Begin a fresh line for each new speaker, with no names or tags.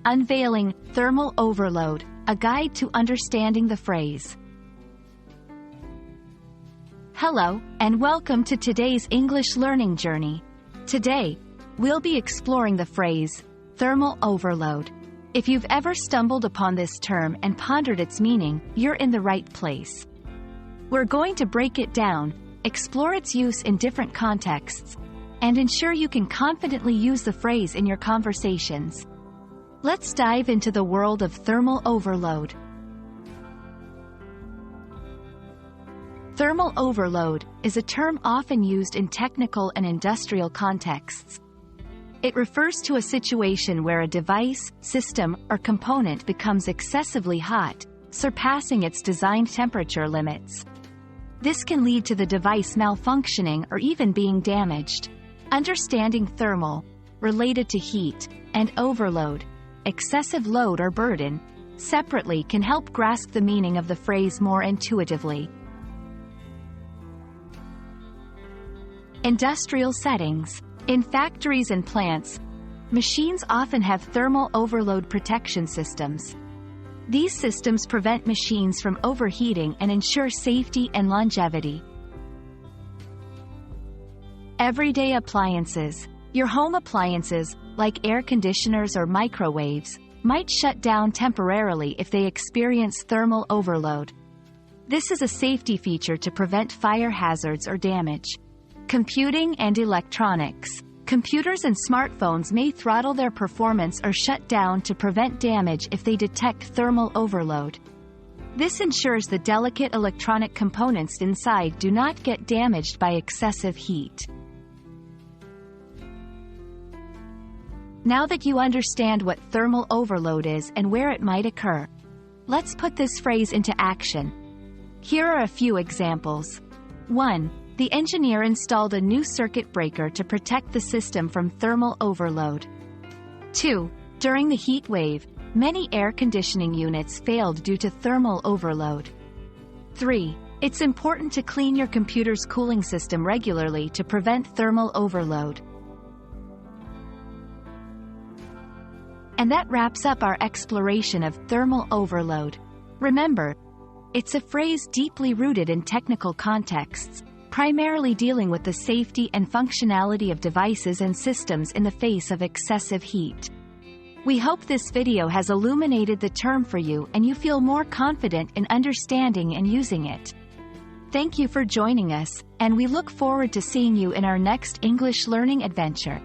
Unveiling Thermal Overload, a guide to understanding the phrase. Hello, and welcome to today's English learning journey. Today, we'll be exploring the phrase, thermal overload. If you've ever stumbled upon this term and pondered its meaning, you're in the right place. We're going to break it down, explore its use in different contexts, and ensure you can confidently use the phrase in your conversations. Let's dive into the world of thermal overload. Thermal overload is a term often used in technical and industrial contexts. It refers to a situation where a device, system, or component becomes excessively hot, surpassing its designed temperature limits. This can lead to the device malfunctioning or even being damaged. Understanding thermal, related to heat, and overload, excessive load or burden, separately can help grasp the meaning of the phrase more intuitively. Industrial settings. In factories and plants, machines often have thermal overload protection systems. These systems prevent machines from overheating and ensure safety and longevity. Everyday appliances. Your home appliances, like air conditioners or microwaves, might shut down temporarily if they experience thermal overload. This is a safety feature to prevent fire hazards or damage. Computing and electronics. Computers and smartphones may throttle their performance or shut down to prevent damage if they detect thermal overload. This ensures the delicate electronic components inside do not get damaged by excessive heat. Now that you understand what thermal overload is and where it might occur, let's put this phrase into action. Here are a few examples. 1. The engineer installed a new circuit breaker to protect the system from thermal overload. 2. During the heat wave, many air conditioning units failed due to thermal overload. 3. It's important to clean your computer's cooling system regularly to prevent thermal overload. And that wraps up our exploration of thermal overload. Remember, it's a phrase deeply rooted in technical contexts, primarily dealing with the safety and functionality of devices and systems in the face of excessive heat. We hope this video has illuminated the term for you and you feel more confident in understanding and using it. Thank you for joining us, and we look forward to seeing you in our next English learning adventure.